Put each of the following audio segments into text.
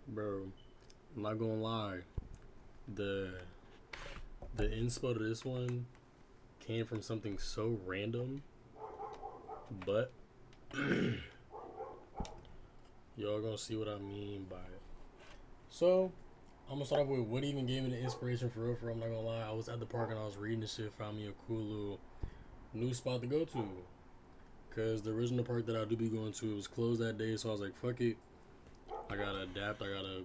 Bro, I'm not gonna lie. The the inspo to this one came from something so random, but y'all gonna see what I mean by it. So I'm gonna start off with what even gave me the inspiration for real. For real, I'm not gonna lie. I was at the park and I was reading this shit. Found me a cool little new spot to go to. Cause the original park that I do be going to, it was closed that day. So I was like, fuck it. I gotta adapt. I gotta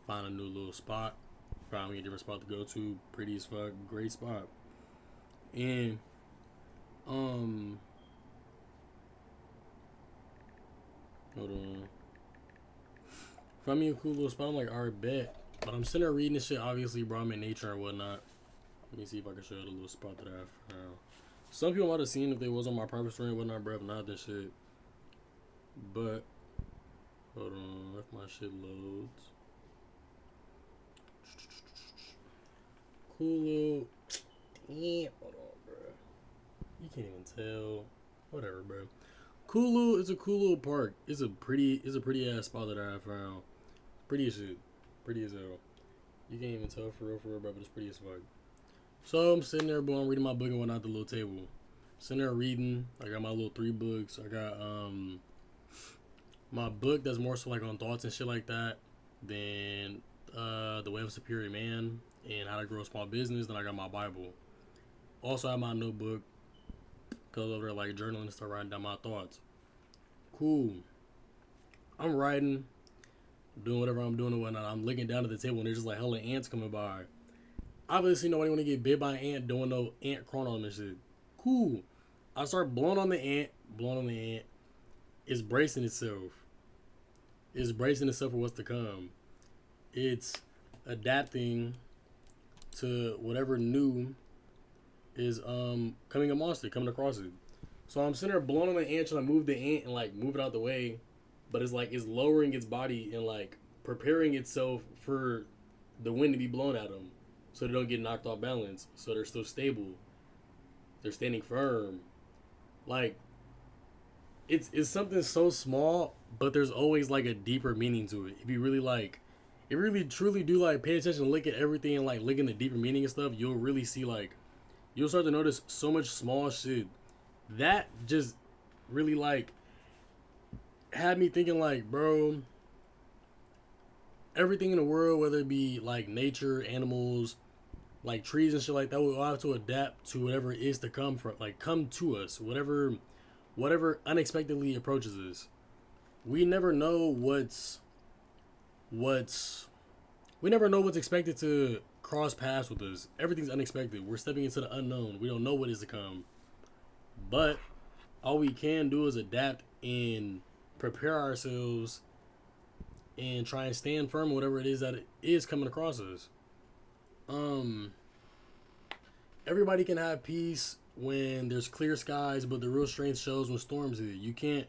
find a new little spot. Found me a different spot to go to. Pretty as fuck. Great spot. And um, hold on. Found me a cool little spot. I'm like, alright, bet. But I'm sitting there reading this shit. Obviously, bro, I'm in nature and whatnot. Let me see if I can show you the little spot that I found. Some people might have seen if they was on my private story and whatnot, bro. If not, this shit. But hold on, if my shit loads. Cool little. Damn, hold on, bro. You can't even tell. Whatever, bro. Cool little. It's a cool little park. It's a pretty ass spot that I found. Pretty as shit. Pretty as hell. You can't even tell for real, bro. But it's pretty as fuck. So I'm sitting there, boy. I'm reading my book and whatnot at the little table. Sitting there reading. I got my little 3 books. I got my book that's more so like on thoughts and shit like that. Then The Way of a Superior Man and How to Grow a Small Business. Then I got my Bible. Also I have my notebook because over there like journaling and stuff, writing down my thoughts. Cool. I'm writing, doing whatever I'm doing and whatnot. I'm looking down at the table and there's just like hella ants coming by. Obviously nobody want to get bit by an ant doing no ant crawling on this shit. Cool. I start blowing on the ant, blowing on the ant. It's bracing itself. It's bracing itself for what's to come. It's adapting to whatever new is coming amongst it, coming across it. So I'm sitting there blowing on the ant, trying to move the ant and like move it out the way, but it's like it's lowering its body and like preparing itself for the wind to be blown at them, so they don't get knocked off balance. So they're still stable. They're standing firm. Like it's something so small, but there's always like a deeper meaning to it. If you really like, if you really truly do like pay attention, look at everything and like look in the deeper meaning and stuff, you'll really see like you'll start to notice so much small shit that just really like had me thinking like, bro, everything in the world, whether it be like nature, animals, like trees and shit like that, we all have to adapt to whatever is to come from, like come to us, whatever unexpectedly approaches us. We never know what's we never know what's expected to cross paths with us. Everything's unexpected. We're stepping into the unknown. We don't know what is to come. But all we can do is adapt and prepare ourselves and try and stand firm on whatever it is that it is coming across us. Um Everybody can have peace when there's clear skies, but the real strength shows when storms hit. You can't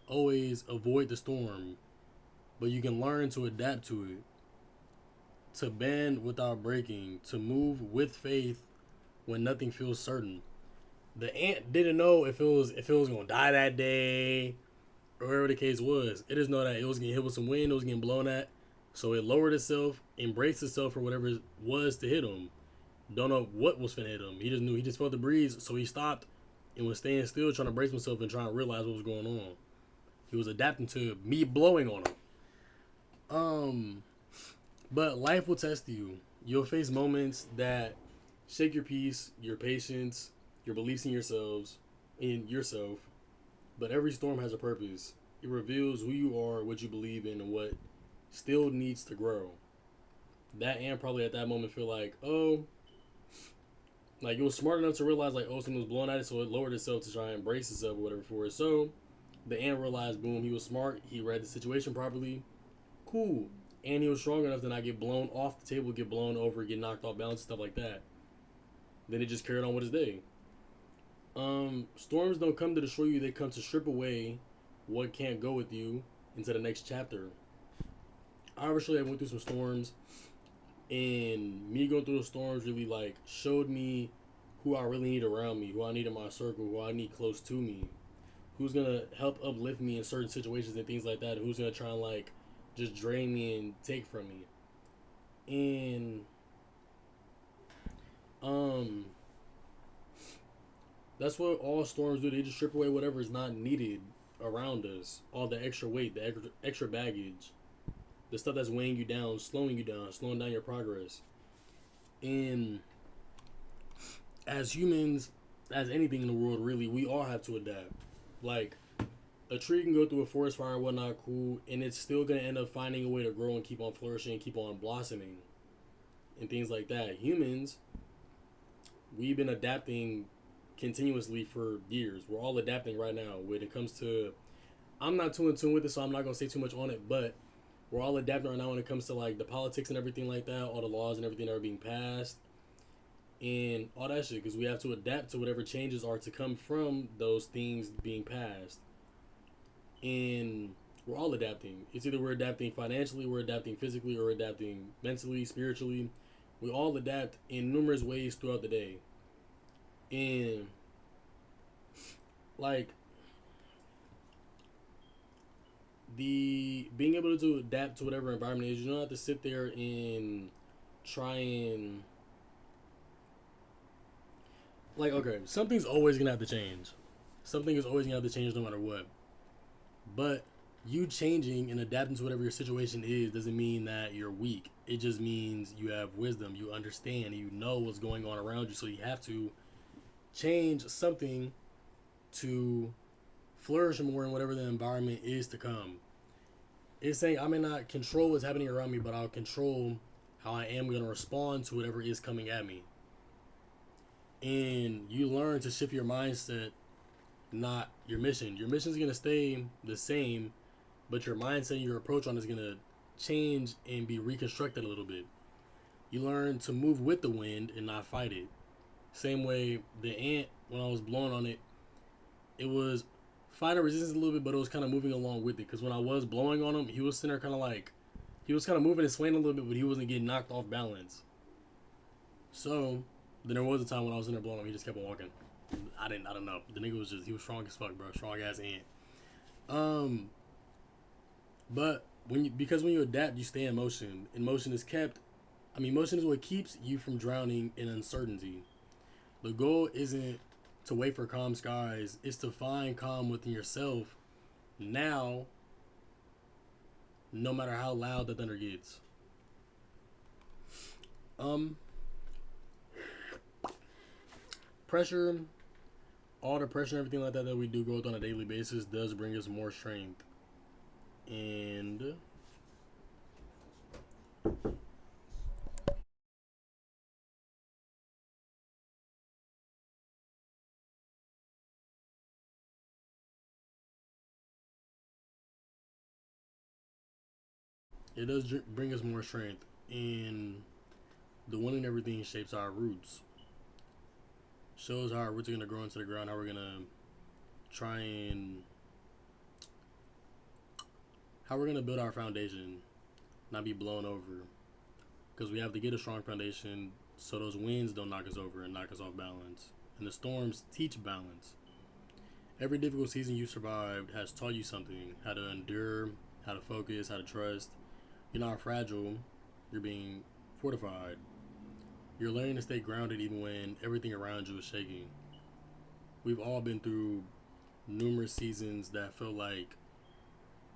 always avoid the storm, but you can learn to adapt to it, to bend without breaking, to move with faith when nothing feels certain. The ant didn't know if it was gonna die that day or whatever the case was. It just know that it was getting hit with some wind, it was getting blown at, so it lowered itself, embraced itself for whatever it was to hit him. Don't know what was finna hit him. He just knew he just felt the breeze, so he stopped and was staying still, trying to brace himself and trying to realize what was going on. He was adapting to me blowing on him. Um, but life will test you. You'll face moments that shake your peace, your patience, your beliefs in yourself. But every storm has a purpose. It reveals who you are, what you believe in, and what still needs to grow. That ant probably at that moment feel like, oh, like it was smart enough to realize like, oh, something was blowing at it, so it lowered itself to try and brace itself or whatever for it. So the ant realized, boom, he was smart. He read the situation properly. Cool. And he was strong enough to not get blown off the table, get blown over, get knocked off balance, stuff like that. Then it just carried on with his day. Storms don't come to destroy you; they come to strip away what can't go with you into the next chapter. I actually went through some storms, and me going through the storms really like showed me who I really need around me, who I need in my circle, who I need close to me, who's gonna help uplift me in certain situations and things like that, who's gonna try and like just drain me and take from me. And um that's what all storms do. They just strip away whatever is not needed around us. All the extra weight, the extra baggage, the stuff that's weighing you down, slowing down your progress. And as humans, as anything in the world, really, we all have to adapt. Like, a tree can go through a forest fire and whatnot, cool, and it's still gonna end up finding a way to grow and keep on flourishing and keep on blossoming and things like that. Humans, we've been adapting continuously for years. We're all adapting right now when it comes to. I'm not too in tune with it, so I'm not gonna say too much on it, but we're all adapting right now when it comes to like the politics and everything like that, all the laws and everything that are being passed, and all that shit. Because we have to adapt to whatever changes are to come from those things being passed, and we're all adapting. It's either we're adapting financially, we're adapting physically, or we're adapting mentally, spiritually. We all adapt in numerous ways throughout the day, and like the being able to adapt to whatever environment is, you don't have to sit there and try and like okay, something's always gonna have to change. Something is always gonna have to change no matter what. But you changing and adapting to whatever your situation is doesn't mean that you're weak. It just means you have wisdom, you understand, you know what's going on around you. So you have to change something to flourish more in whatever the environment is to come. It's saying I may not control what's happening around me, but I'll control how I am going to respond to whatever is coming at me. And you learn to shift your mindset, not your mission. Your mission is going to stay the same, but your mindset and your approach on it is going to change and be reconstructed a little bit. You learn to move with the wind and not fight it. Same way the ant, when I was blowing on it, it was fighting resistance a little bit, but it was kind of moving along with it. Because when I was blowing on him, he was sitting there kind of like, he was kind of moving and swaying a little bit, but he wasn't getting knocked off balance. So then there was a time when I was in there blowing him, he just kept on walking. I don't know. The nigga was just, he was strong as fuck, bro. Strong ass ant. Um, but because when you adapt, you stay in motion. And motion is kept, motion is what keeps you from drowning in uncertainty. The goal isn't to wait for calm skies, it's to find calm within yourself now, no matter how loud the thunder gets. Pressure, all the pressure and everything like that that we do go with on a daily basis does bring us more strength. And it does bring us more strength. And the wind and everything shapes our roots. Shows how our roots are going to grow into the ground, how we're going to try and how we're going to build our foundation, not be blown over. Because we have to get a strong foundation so those winds don't knock us over and knock us off balance. And the storms teach balance. Every difficult season you survived has taught you something: how to endure, how to focus, how to trust. You're not fragile, you're being fortified. You're learning to stay grounded even when everything around you is shaking. We've all been through numerous seasons that felt like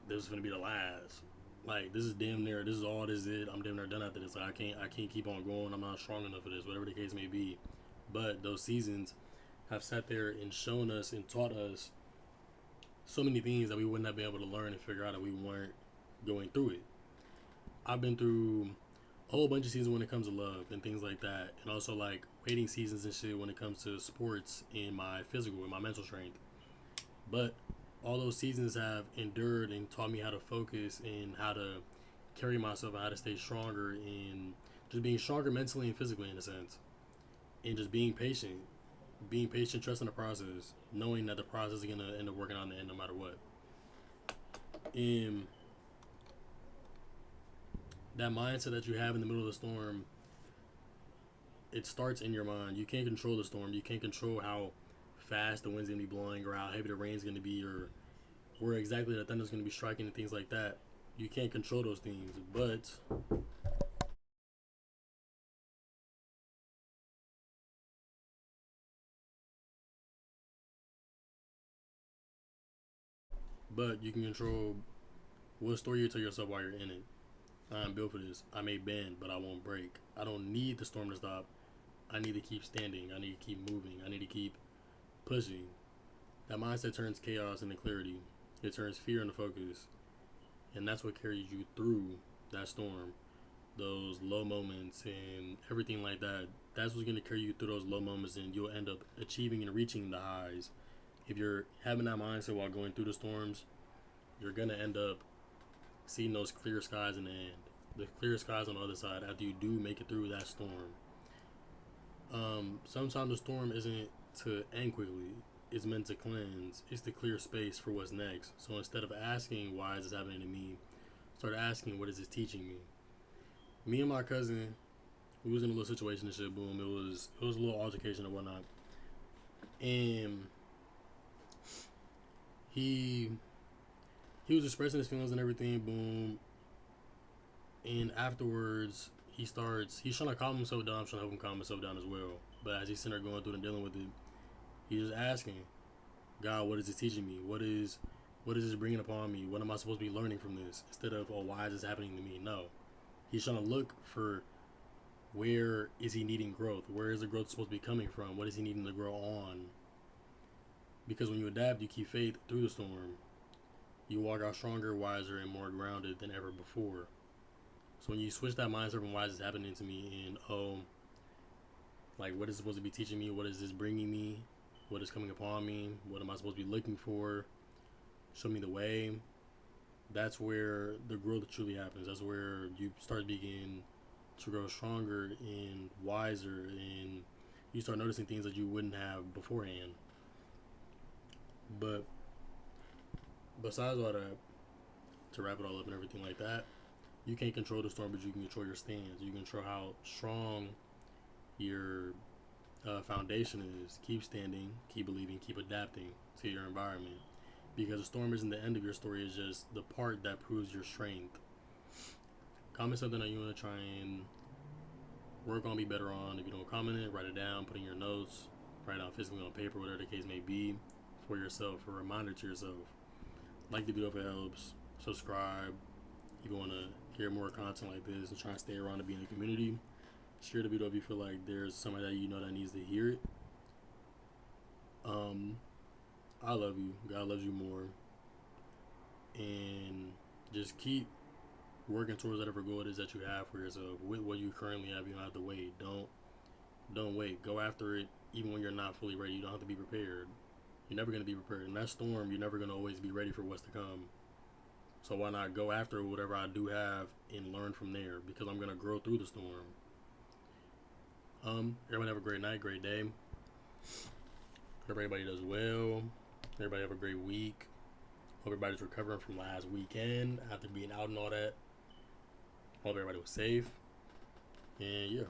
this was gonna be the last. Like this is damn near, this is all this is it. I'm damn near done after this. Like I can't keep on going. I'm not strong enough for this. Whatever the case may be. But those seasons have sat there and shown us and taught us so many things that we wouldn't have been able to learn and figure out if we weren't going through it. I've been through a whole bunch of seasons when it comes to love and things like that, and also like waiting seasons and shit when it comes to sports and my physical and my mental strength. But all those seasons have endured and taught me how to focus and how to carry myself and how to stay stronger and just being stronger mentally and physically in a sense. And just being patient, trusting the process, knowing that the process is gonna end up working on the end no matter what. And that mindset that you have in the middle of the storm, it starts in your mind. You can't control the storm. You can't control how fast the wind's gonna be blowing or how heavy the rain's gonna be or where exactly the thunder's gonna be striking and things like that. You can't control those things, but you can control what story you tell yourself while you're in it. I'm built for this. I may bend, but I won't break. I don't need the storm to stop. I need to keep standing. I need to keep moving. I need to keep pushing. That mindset turns chaos into clarity. It turns fear into focus. And that's what carries you through that storm. Those low moments and everything like that. That's what's going to carry you through those low moments, and you'll end up achieving and reaching the highs. If you're having that mindset while going through the storms, you're going to end up seeing those clear skies in the end. The clear skies on the other side after you do make it through that storm. Sometimes the storm isn't to end quickly. It's meant to cleanse. It's to clear space for what's next. So instead of asking why is this happening to me, start asking what is this teaching me. Me and my cousin, we was in a little situation and shit. Boom. It was a little altercation and whatnot, and he he was expressing his feelings and everything. Boom. And afterwards, he's trying to calm himself down. I'm trying to help him calm himself down as well. But as he's sitting there going through and dealing with it, he's just asking, God, what is this teaching me? What is this bringing upon me? What am I supposed to be learning from this? Instead of, oh, why is this happening to me? No. He's trying to look for where is he needing growth? Where is the growth supposed to be coming from? What is he needing to grow on? Because when you adapt, you keep faith through the storm. You walk out stronger, wiser, and more grounded than ever before. So when you switch that mindset from why is this happening to me and oh, like what is it supposed to be teaching me? What is this bringing me? What is coming upon me? What am I supposed to be looking for? Show me the way. That's where the growth truly happens. That's where you start begin to grow stronger and wiser, and you start noticing things that you wouldn't have beforehand. But besides all that, to wrap it all up and everything like that, you can't control the storm, but you can control your stance. You can control how strong your foundation is. Keep standing, keep believing, keep adapting to your environment. Because the storm isn't the end of your story, it's just the part that proves your strength. Comment something that you want to try and work on, be better on. If you don't comment it, write it down, put in your notes, write it down physically on paper, whatever the case may be, for yourself, a reminder to yourself. Like the video if it helps. Subscribe if you want to hear more content like this and try and stay around to be in the community. Share the video if you feel like there's somebody that you know that needs to hear it. I love you. God loves you more. And just keep working towards whatever goal it is that you have for yourself. With what you currently have, you don't have to wait. Don't wait. Go after it even when you're not fully ready. You don't have to be prepared. You're never going to be prepared. In that storm, you're never going to always be ready for what's to come. So why not go after whatever I do have and learn from there? Because I'm going to grow through the storm. Everyone have a great night, great day. Hope everybody does well. Everybody have a great week. Hope everybody's recovering from last weekend after being out and all that. Hope everybody was safe. And yeah.